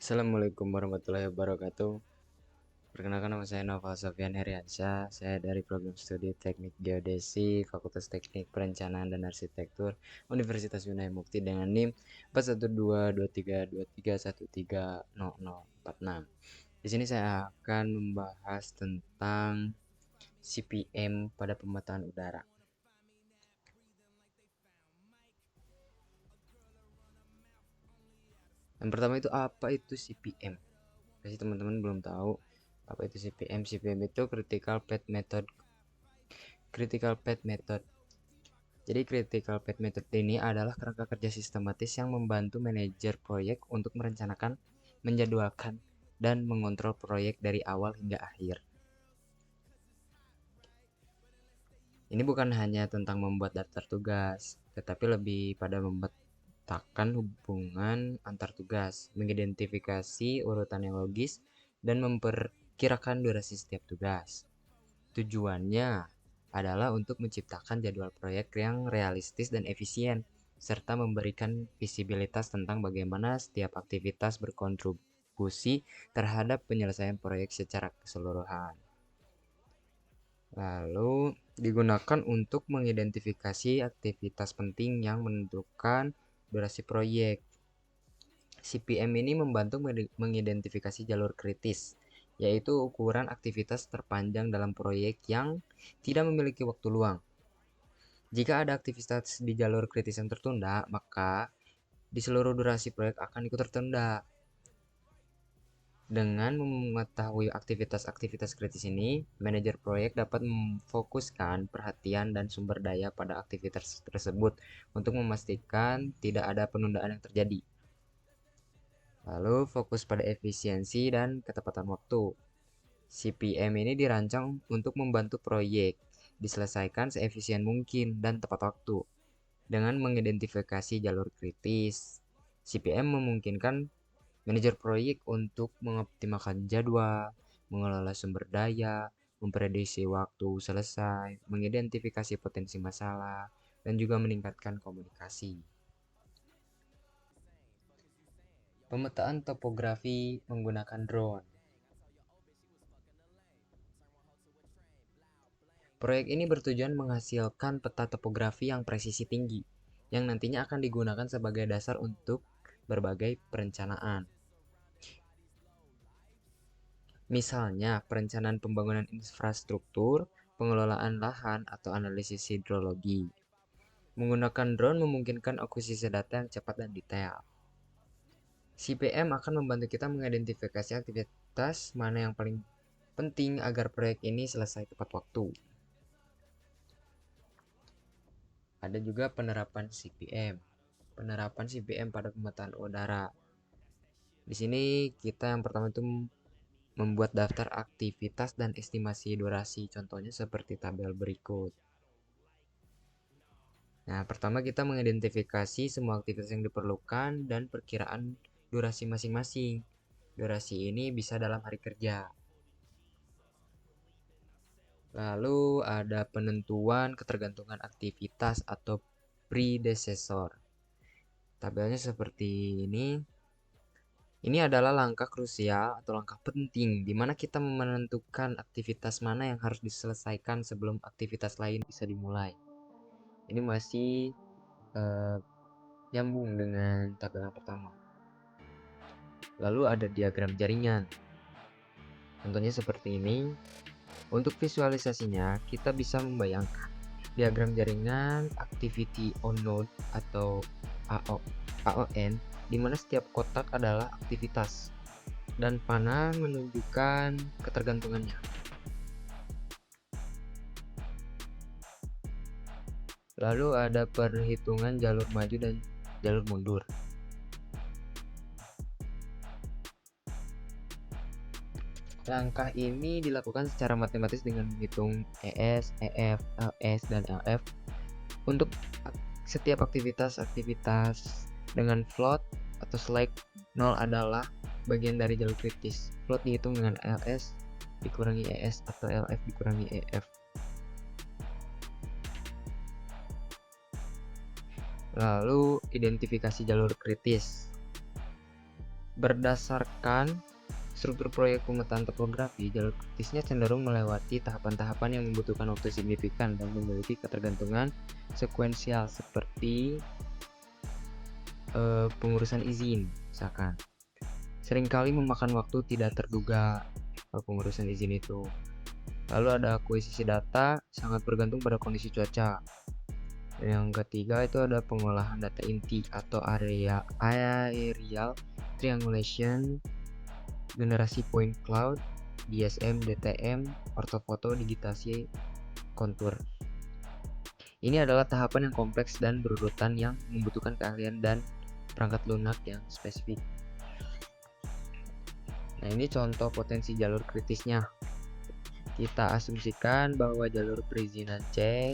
Assalamualaikum warahmatullahi wabarakatuh. Perkenalkan, nama saya Noval Sofyan Heriansyah. Saya dari program studi Teknik Geodesi, Fakultas Teknik Perencanaan dan Arsitektur, Universitas Unaya Mukti dengan NIM 4122323130046. Di sini saya akan membahas tentang CPM pada pemetaan udara. Yang pertama itu apa itu CPM? Pasti teman-teman belum tahu apa itu CPM. CPM itu Critical Path Method. Jadi Critical Path Method ini adalah kerangka kerja sistematis yang membantu manajer proyek untuk merencanakan, menjadwalkan, dan mengontrol proyek dari awal hingga akhir. Ini bukan hanya tentang membuat daftar tugas, tetapi lebih pada memetakan hubungan antar tugas, mengidentifikasi urutan yang logis, dan memperkirakan durasi setiap tugas. Tujuannya adalah untuk menciptakan jadwal proyek yang realistis dan efisien, serta memberikan visibilitas tentang bagaimana setiap aktivitas berkontribusi terhadap penyelesaian proyek secara keseluruhan. Lalu digunakan untuk mengidentifikasi aktivitas penting yang menentukan durasi proyek. CPM ini membantu mengidentifikasi jalur kritis, yaitu ukuran aktivitas terpanjang dalam proyek yang tidak memiliki waktu luang. Jika ada aktivitas di jalur kritis yang tertunda, maka di seluruh durasi proyek akan ikut tertunda. Dengan mengetahui aktivitas-aktivitas kritis ini, manajer proyek dapat memfokuskan perhatian dan sumber daya pada aktivitas tersebut untuk memastikan tidak ada penundaan yang terjadi. Lalu fokus pada efisiensi dan ketepatan waktu. CPM ini dirancang untuk membantu proyek diselesaikan seefisien mungkin dan tepat waktu. Dengan mengidentifikasi jalur kritis, CPM memungkinkan manajer proyek untuk mengoptimalkan jadwal, mengelola sumber daya, memprediksi waktu selesai, mengidentifikasi potensi masalah, dan juga meningkatkan komunikasi. Pemetaan topografi menggunakan drone. Proyek ini bertujuan menghasilkan peta topografi yang presisi tinggi, yang nantinya akan digunakan sebagai dasar untuk berbagai perencanaan. Misalnya, perencanaan pembangunan infrastruktur, pengelolaan lahan, atau analisis hidrologi. Menggunakan drone memungkinkan akuisisi data yang cepat dan detail. CPM akan membantu kita mengidentifikasi aktivitas mana yang paling penting agar proyek ini selesai tepat waktu. Ada juga penerapan CPM. Penerapan CPM pada pemetaan udara. Di sini kita yang pertama itu membuat daftar aktivitas dan estimasi durasi. Contohnya seperti tabel berikut. Nah, pertama kita mengidentifikasi semua aktivitas yang diperlukan dan perkiraan durasi masing-masing. Durasi ini bisa dalam hari kerja. Lalu ada penentuan ketergantungan aktivitas atau predecessor. Tabelnya seperti ini. Ini adalah langkah krusial atau langkah penting di mana kita menentukan aktivitas mana yang harus diselesaikan sebelum aktivitas lain bisa dimulai. Ini masih nyambung dengan tabel yang pertama. Lalu ada diagram jaringan. Contohnya seperti ini. Untuk visualisasinya, kita bisa membayangkan diagram jaringan activity on node atau AON, di mana setiap kotak adalah aktivitas dan panah menunjukkan ketergantungannya. Lalu ada perhitungan jalur maju dan jalur mundur. Langkah ini dilakukan secara matematis dengan menghitung ES, EF, LS, dan LF untuk setiap aktivitas dengan float atau slack 0 adalah bagian dari jalur kritis. Float dihitung dengan LS dikurangi ES atau LF dikurangi EF. Lalu identifikasi jalur kritis. Berdasarkan struktur proyek pemetaan topografi, jalur kritisnya cenderung melewati tahapan-tahapan yang membutuhkan waktu signifikan dan memiliki ketergantungan sekuensial seperti pengurusan izin, misalkan. Seringkali memakan waktu tidak terduga pengurusan izin itu. Lalu ada akuisisi data, sangat bergantung pada kondisi cuaca. Dan yang ketiga itu ada pengolahan data inti atau aerial triangulation, generasi point cloud, DSM, DTM, ortofoto, digitasi, kontur. Ini adalah tahapan yang kompleks dan berurutan yang membutuhkan keahlian dan perangkat lunak yang spesifik. Nah, ini contoh potensi jalur kritisnya. Kita asumsikan bahwa jalur perizinan C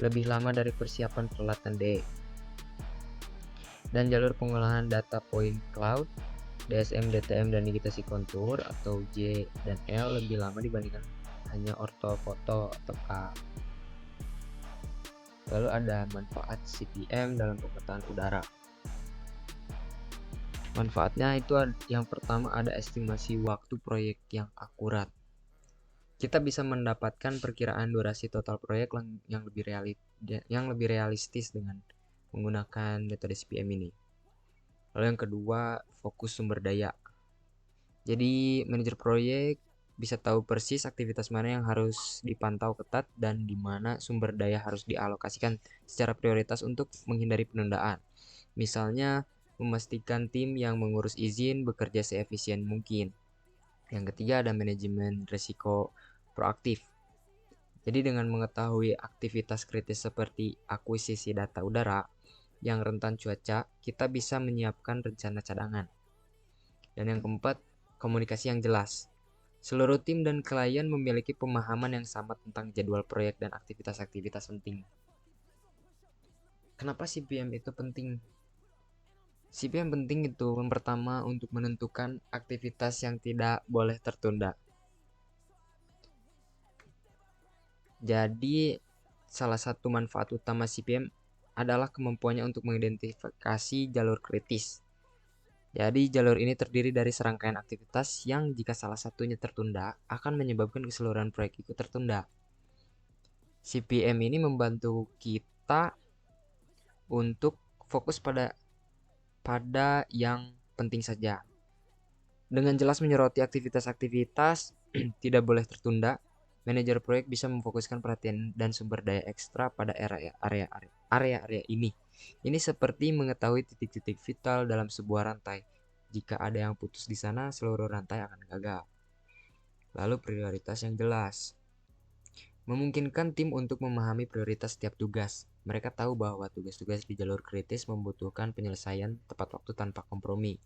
lebih lama dari persiapan peralatan D. Dan jalur pengolahan data point cloud, DSM, DTM, dan digitasi kontur atau J dan L lebih lama dibandingkan hanya ortofoto atau K. Lalu ada manfaat CPM dalam pemetaan udara. Manfaatnya itu yang pertama ada estimasi waktu proyek yang akurat. Kita bisa mendapatkan perkiraan durasi total proyek yang lebih realistis dengan menggunakan metode CPM ini. Lalu yang kedua, fokus sumber daya. Jadi manajer proyek bisa tahu persis aktivitas mana yang harus dipantau ketat dan di mana sumber daya harus dialokasikan secara prioritas untuk menghindari penundaan. Misalnya, memastikan tim yang mengurus izin bekerja seefisien mungkin. Yang ketiga ada manajemen risiko proaktif. Jadi dengan mengetahui aktivitas kritis seperti akuisisi data udara yang rentan cuaca, kita bisa menyiapkan rencana cadangan. Dan yang keempat, komunikasi yang jelas. Seluruh tim dan klien memiliki pemahaman yang sama tentang jadwal proyek dan aktivitas-aktivitas penting. Kenapa CPM itu penting? CPM penting itu yang pertama untuk menentukan aktivitas yang tidak boleh tertunda. Jadi salah satu manfaat utama CPM adalah kemampuannya untuk mengidentifikasi jalur kritis. Jadi jalur ini terdiri dari serangkaian aktivitas yang jika salah satunya tertunda akan menyebabkan keseluruhan proyek itu tertunda. CPM ini membantu kita untuk fokus pada yang penting saja. Dengan jelas menyoroti aktivitas-aktivitas tidak boleh tertunda, manajer proyek bisa memfokuskan perhatian dan sumber daya ekstra pada area-area ini. Ini seperti mengetahui titik-titik vital dalam sebuah rantai. Jika ada yang putus di sana, seluruh rantai akan gagal. Lalu prioritas yang jelas. Memungkinkan tim untuk memahami prioritas setiap tugas. Mereka tahu bahwa tugas-tugas di jalur kritis membutuhkan penyelesaian tepat waktu tanpa kompromi.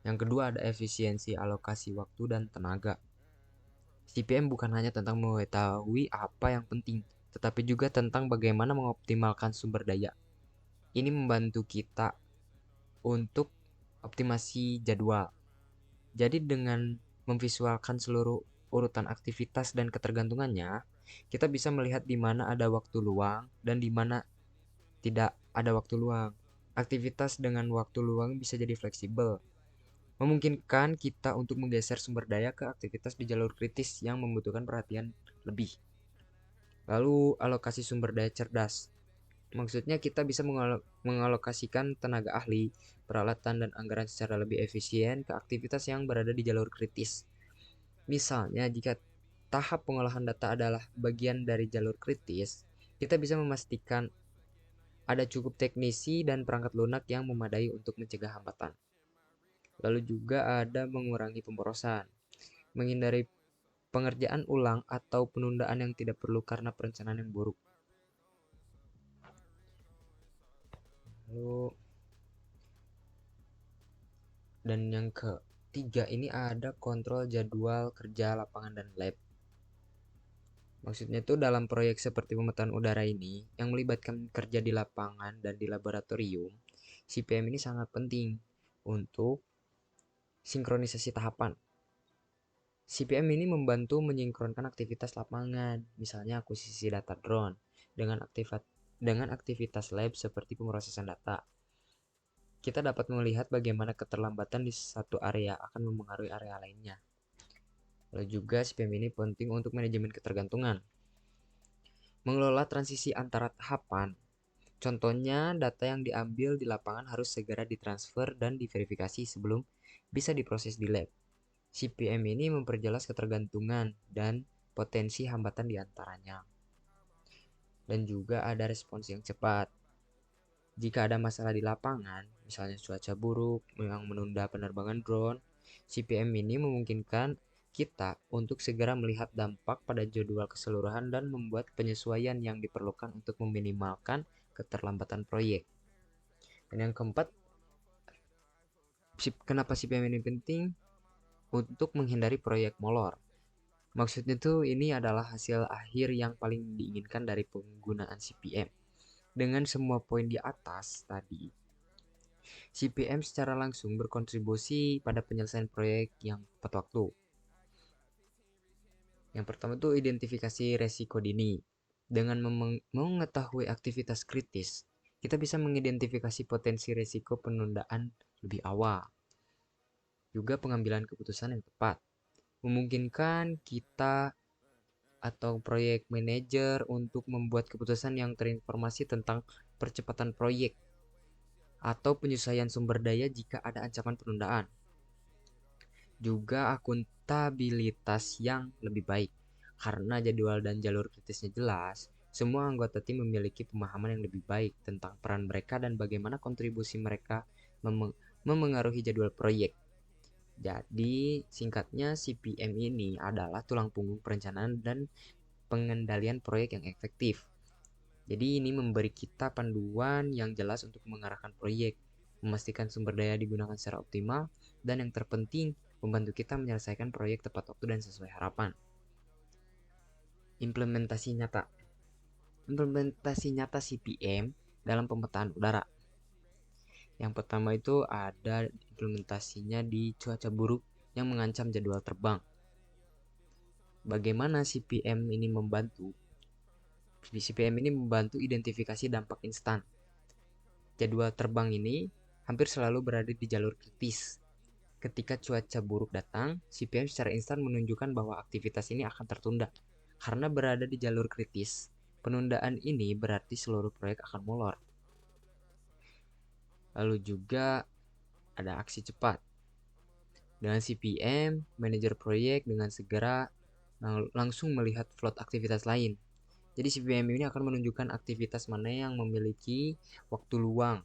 Yang kedua ada efisiensi alokasi waktu dan tenaga. CPM bukan hanya tentang mengetahui apa yang penting, tetapi juga tentang bagaimana mengoptimalkan sumber daya. Ini membantu kita untuk optimasi jadwal. Jadi dengan memvisualkan seluruh urutan aktivitas dan ketergantungannya, kita bisa melihat di mana ada waktu luang dan di mana tidak ada waktu luang. Aktivitas dengan waktu luang bisa jadi fleksibel, memungkinkan kita untuk menggeser sumber daya ke aktivitas di jalur kritis yang membutuhkan perhatian lebih. Lalu alokasi sumber daya cerdas. Maksudnya kita bisa mengalokasikan tenaga ahli, peralatan, dan anggaran secara lebih efisien ke aktivitas yang berada di jalur kritis. Misalnya, jika tahap pengolahan data adalah bagian dari jalur kritis, kita bisa memastikan ada cukup teknisi dan perangkat lunak yang memadai untuk mencegah hambatan. Lalu juga ada mengurangi pemborosan, menghindari pengerjaan ulang atau penundaan yang tidak perlu karena perencanaan yang buruk. Lalu dan yang ketiga ini ada kontrol jadwal kerja lapangan dan lab. Maksudnya itu dalam proyek seperti pemetaan udara ini yang melibatkan kerja di lapangan dan di laboratorium, CPM ini sangat penting untuk sinkronisasi tahapan. CPM ini membantu menyinkronkan aktivitas lapangan, misalnya akuisisi data drone dengan aktivitas lab seperti pemrosesan data. kita dapat melihat bagaimana keterlambatan di satu area akan memengaruhi area lainnya. Lalu juga CPM ini penting untuk manajemen ketergantungan. Mengelola transisi antara tahapan. Contohnya, data yang diambil di lapangan harus segera ditransfer dan diverifikasi sebelum bisa diproses di lab. CPM ini memperjelas ketergantungan dan potensi hambatan di antaranya. Dan juga ada respons yang cepat. Jika ada masalah di lapangan, misalnya cuaca buruk yang menunda penerbangan drone, CPM ini memungkinkan kita untuk segera melihat dampak pada jadwal keseluruhan dan membuat penyesuaian yang diperlukan untuk meminimalkan keterlambatan proyek. Dan yang keempat, kenapa CPM ini penting? Untuk menghindari proyek molor. Maksudnya tuh ini adalah hasil akhir yang paling diinginkan dari penggunaan CPM. Dengan semua poin di atas tadi, CPM secara langsung berkontribusi pada penyelesaian proyek yang tepat waktu. Yang pertama tuh identifikasi resiko dini. Dengan mengetahui aktivitas kritis, kita bisa mengidentifikasi potensi resiko penundaan lebih awal. Juga pengambilan keputusan yang tepat. Memungkinkan kita atau proyek manajer untuk membuat keputusan yang terinformasi tentang percepatan proyek atau penyesuaian sumber daya jika ada ancaman penundaan. Juga akuntabilitas yang lebih baik. Karena jadwal dan jalur kritisnya jelas, semua anggota tim memiliki pemahaman yang lebih baik tentang peran mereka dan bagaimana kontribusi mereka memengaruhi jadwal proyek. Jadi, singkatnya CPM ini adalah tulang punggung perencanaan dan pengendalian proyek yang efektif. Jadi ini memberi kita panduan yang jelas untuk mengarahkan proyek, memastikan sumber daya digunakan secara optimal, dan yang terpenting, membantu kita menyelesaikan proyek tepat waktu dan sesuai harapan. Implementasi nyata. Implementasi nyata CPM dalam pemetaan udara. Yang pertama itu ada implementasinya di cuaca buruk yang mengancam jadwal terbang. Bagaimana CPM ini membantu? CPM ini membantu identifikasi dampak instan. Jadwal terbang ini hampir selalu berada di jalur kritis. Ketika cuaca buruk datang, CPM secara instan menunjukkan bahwa aktivitas ini akan tertunda. Karena berada di jalur kritis, penundaan ini berarti seluruh proyek akan molor. Lalu juga ada aksi cepat. Dengan CPM, manajer proyek dengan segera langsung melihat float aktivitas lain. Jadi CPM ini akan menunjukkan aktivitas mana yang memiliki waktu luang.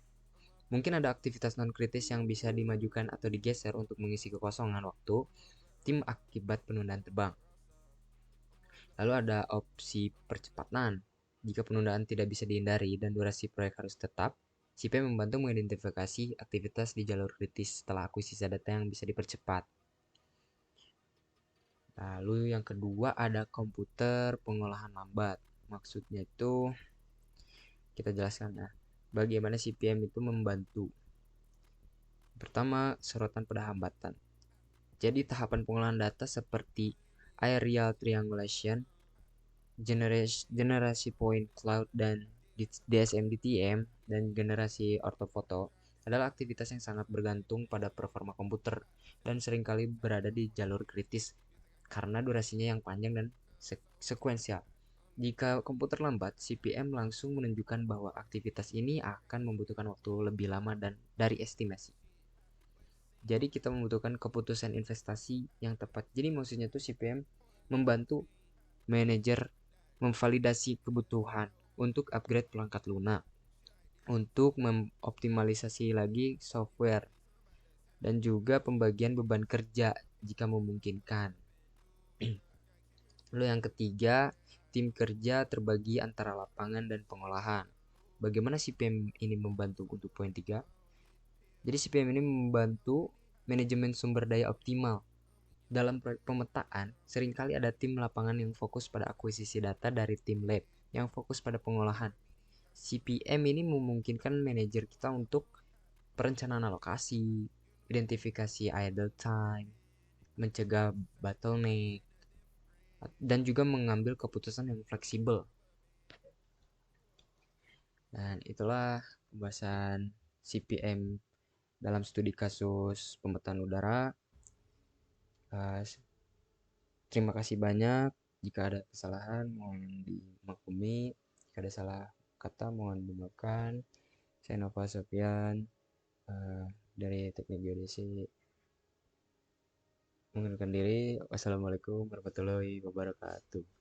Mungkin ada aktivitas non-kritis yang bisa dimajukan atau digeser untuk mengisi kekosongan waktu tim akibat penundaan terbang. Lalu ada opsi percepatan. Jika penundaan tidak bisa dihindari dan durasi proyek harus tetap, CPM membantu mengidentifikasi aktivitas di jalur kritis setelah akuisisi data yang bisa dipercepat. Lalu yang kedua ada komputer pengolahan lambat. Maksudnya itu kita jelaskan ya, bagaimana CPM itu membantu. Pertama, sorotan pada hambatan. Jadi tahapan pengolahan data seperti aerial triangulation, generasi point cloud dan DSM-DTM dan generasi ortofoto adalah aktivitas yang sangat bergantung pada performa komputer dan seringkali berada di jalur kritis karena durasinya yang panjang dan sekuensial. Jika komputer lambat, CPM langsung menunjukkan bahwa aktivitas ini akan membutuhkan waktu lebih lama dan dari estimasi. Jadi kita membutuhkan keputusan investasi yang tepat. Jadi maksudnya tuh CPM membantu manajer memvalidasi kebutuhan untuk upgrade perangkat lunak, untuk mengoptimalisasi lagi software, dan juga pembagian beban kerja jika memungkinkan. Lalu yang ketiga, tim kerja terbagi antara lapangan dan pengolahan. Bagaimana CPM ini membantu untuk poin 3? Jadi CPM ini membantu manajemen sumber daya optimal. Dalam proyek pemetaan, seringkali ada tim lapangan yang fokus pada akuisisi data dari tim lab yang fokus pada pengolahan. CPM ini memungkinkan manajer kita untuk perencanaan alokasi, identifikasi idle time, mencegah bottleneck, dan juga mengambil keputusan yang fleksibel. Dan itulah pembahasan CPM dalam studi kasus pemetaan udara. Uh, Terima kasih banyak. Jika ada kesalahan mohon dimaklumi. Jika ada salah kata mohon dimaafkan. Saya Nova Sofian uh, dari Teknik Geodesi mengundurkan diri. Wassalamualaikum warahmatullahi wabarakatuh.